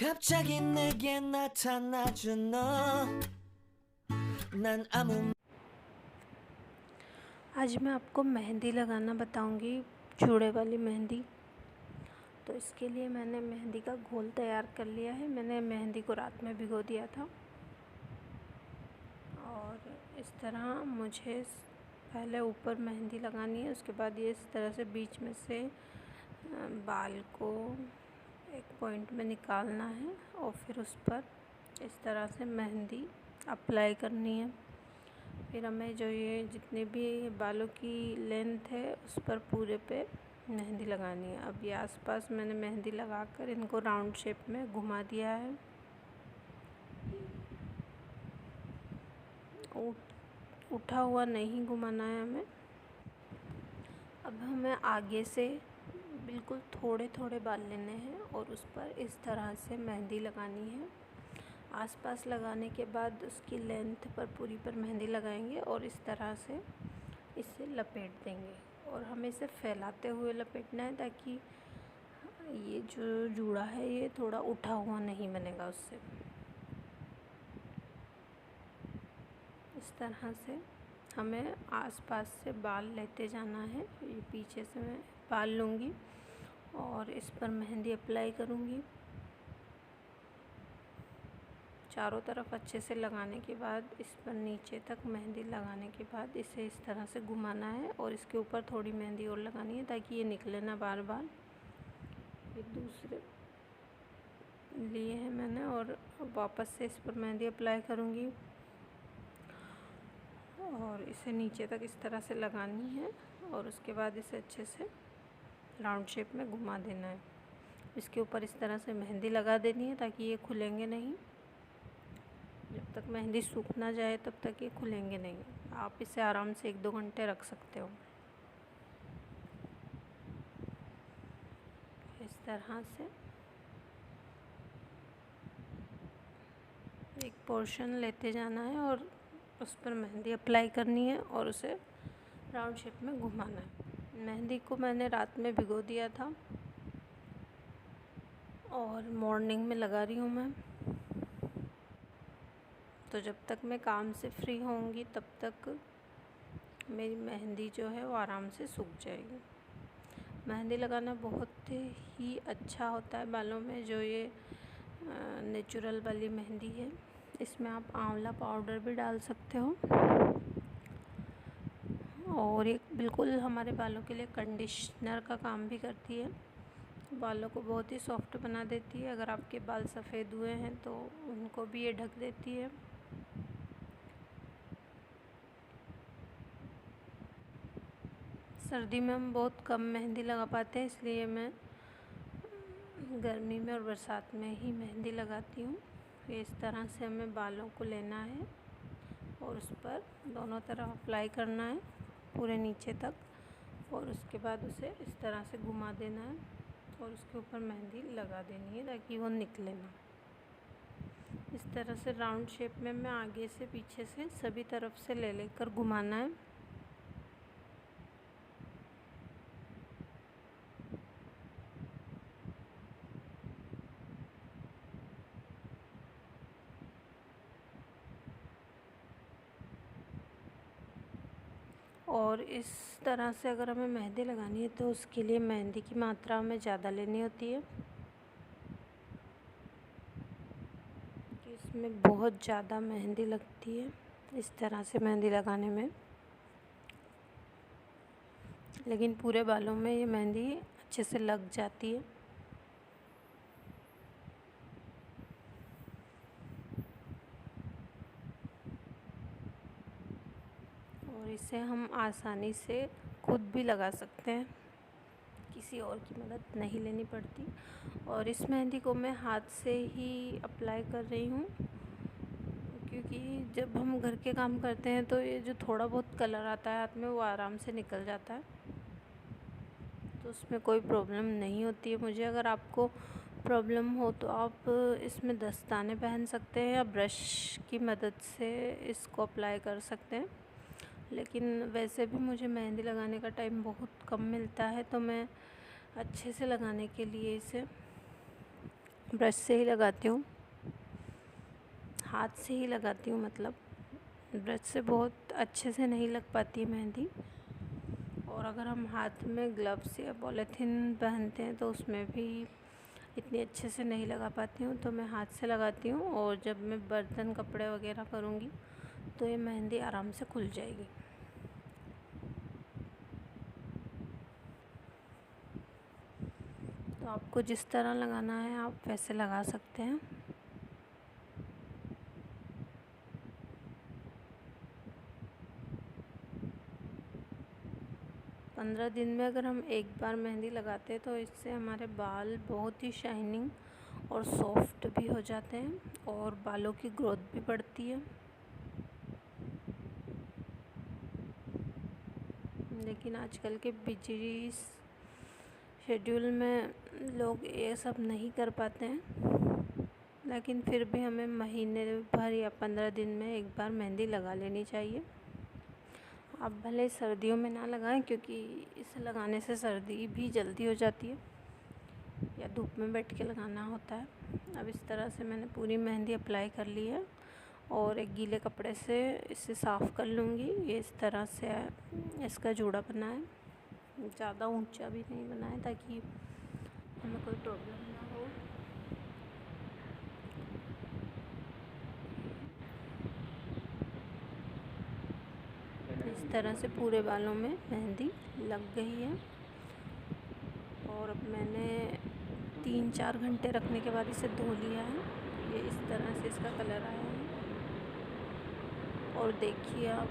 갑자기 내게 나타나준 너, 난 아무 आज मैं आपको मेहंदी लगाना बताऊंगी, जूड़े वाली मेहंदी। तो इसके लिए मैंने मेहंदी का घोल तैयार कर लिया है। मैंने मेहंदी को रात में भिगो दिया था और इस तरह मुझे पहले ऊपर मेहंदी लगानी है। उसके बाद ये इस तरह से बीच में से बाल को एक पॉइंट में निकालना है और फिर उस पर इस तरह से मेहंदी अप्लाई करनी है। फिर हमें जो ये जितने भी बालों की लेंथ है उस पर पूरे पे मेहंदी लगानी है। अब ये आसपास मैंने मेहंदी लगाकर इनको राउंड शेप में घुमा दिया है। उठा हुआ नहीं घुमाना है हमें। अब हमें आगे से बिल्कुल थोड़े थोड़े बाल लेने हैं और उस पर इस तरह से मेहंदी लगानी है। आसपास लगाने के बाद उसकी लेंथ पर पूरी पर मेहंदी लगाएंगे और इस तरह से इसे लपेट देंगे और हमें इसे फैलाते हुए लपेटना है ताकि ये जो जूड़ा है ये थोड़ा उठा हुआ नहीं बनेगा उससे। इस तरह से हमें आसपास से बाल लेते जाना है। ये पीछे से मैं बाल लूँगी और इस पर मेहंदी अप्लाई करूँगी। चारों तरफ अच्छे से लगाने के बाद इस पर नीचे तक मेहंदी लगाने के बाद इसे इस तरह से घुमाना है और इसके ऊपर थोड़ी मेहंदी और लगानी है ताकि ये निकले ना बार बार। ये दूसरे लिए है मैंने और वापस से इस पर मेहंदी अप्लाई करूँगी और इसे नीचे तक इस तरह से लगानी है और उसके बाद इसे अच्छे से राउंड शेप में घुमा देना है। इसके ऊपर इस तरह से मेहंदी लगा देनी है ताकि ये खुलेंगे नहीं। जब तक मेहंदी सूख ना जाए तब तक ये खुलेंगे नहीं। आप इसे आराम से 1-2 घंटे रख सकते हो। इस तरह से एक पोर्शन लेते जाना है और उस पर मेहंदी अप्लाई करनी है और उसे राउंड शेप में घुमाना है। मेहंदी को मैंने रात में भिगो दिया था और मॉर्निंग में लगा रही हूँ मैं। तो जब तक मैं काम से फ्री होंगी तब तक मेरी मेहंदी जो है वो आराम से सूख जाएगी। मेहंदी लगाना बहुत ही अच्छा होता है बालों में। जो ये नेचुरल वाली मेहंदी है इसमें आप आंवला पाउडर भी डाल सकते हो और एक बिल्कुल हमारे बालों के लिए कंडीशनर का काम भी करती है। बालों को बहुत ही सॉफ्ट बना देती है। अगर आपके बाल सफ़ेद हुए हैं तो उनको भी ये ढक देती है। सर्दी में हम बहुत कम मेहंदी लगा पाते हैं, इसलिए मैं गर्मी में और बरसात में ही मेहंदी लगाती हूँ। इस तरह से हमें बालों को लेना है और उस पर दोनों तरफ अप्लाई करना है पूरे नीचे तक और उसके बाद उसे इस तरह से घुमा देना है और उसके ऊपर मेहंदी लगा देनी है ताकि वो निकले ना। इस तरह से राउंड शेप में मैं आगे से पीछे से सभी तरफ से ले लेकर घुमाना है। और इस तरह से अगर हमें मेहंदी लगानी है तो उसके लिए मेहंदी की मात्रा हमें ज़्यादा लेनी होती है कि इसमें बहुत ज़्यादा मेहंदी लगती है इस तरह से मेहंदी लगाने में। लेकिन पूरे बालों में ये मेहंदी अच्छे से लग जाती है। और इसे हम आसानी से खुद भी लगा सकते हैं, किसी और की मदद नहीं लेनी पड़ती। और इस मेहंदी को मैं हाथ से ही अप्लाई कर रही हूँ क्योंकि जब हम घर के काम करते हैं तो ये जो थोड़ा बहुत कलर आता है हाथ में वो आराम से निकल जाता है, तो उसमें कोई प्रॉब्लम नहीं होती है मुझे। अगर आपको प्रॉब्लम हो तो आप इसमें दस्ताने पहन सकते हैं या ब्रश की मदद से इसको अप्लाई कर सकते हैं। लेकिन वैसे भी मुझे मेहंदी लगाने का टाइम बहुत कम मिलता है, तो मैं अच्छे से लगाने के लिए इसे ब्रश से ही लगाती हूँ, हाथ से ही लगाती हूँ, मतलब ब्रश से बहुत अच्छे से नहीं लग पाती मेहंदी। और अगर हम हाथ में ग्लव्स या पॉलीथीन पहनते हैं तो उसमें भी इतनी अच्छे से नहीं लगा पाती हूँ, तो मैं हाथ से लगाती हूँ। और जब मैं बर्तन कपड़े वगैरह करूँगी तो ये मेहंदी आराम से खुल जाएगी। तो आपको जिस तरह लगाना है आप वैसे लगा सकते हैं। पंद्रह दिन में अगर हम एक बार मेहंदी लगाते हैं तो इससे हमारे बाल बहुत ही शाइनिंग और सॉफ्ट भी हो जाते हैं और बालों की ग्रोथ भी बढ़ती है। लेकिन आजकल के बिजी शेड्यूल में लोग ये सब नहीं कर पाते हैं, लेकिन फिर भी हमें महीने भर या 15 दिन में एक बार मेहंदी लगा लेनी चाहिए। आप भले सर्दियों में ना लगाएं, क्योंकि इसे लगाने से सर्दी भी जल्दी हो जाती है या धूप में बैठ के लगाना होता है। अब इस तरह से मैंने पूरी मेहंदी अप्लाई कर ली है और एक गीले कपड़े से इसे साफ़ कर लूँगी। ये इस तरह से इसका जूड़ा बना है, ज़्यादा ऊंचा भी नहीं बना है ताकि हमें कोई प्रॉब्लम ना हो। इस तरह से पूरे बालों में मेहंदी लग गई है। और अब मैंने 3-4 घंटे रखने के बाद इसे धो लिया है। ये इस तरह से इसका कलर आया है और देखिए आप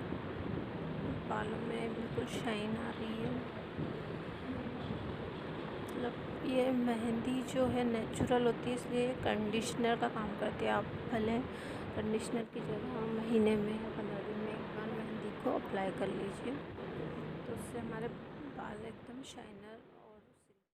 बालों में बिल्कुल शाइन आ रही है। मतलब ये मेहंदी जो है नेचुरल होती है, इसलिए कंडीशनर का काम करती है। आप भले कंडीशनर की जगह महीने में या 15 दिन में एक बार मेहंदी को अप्लाई कर लीजिए, तो उससे हमारे बाल एकदम शाइनर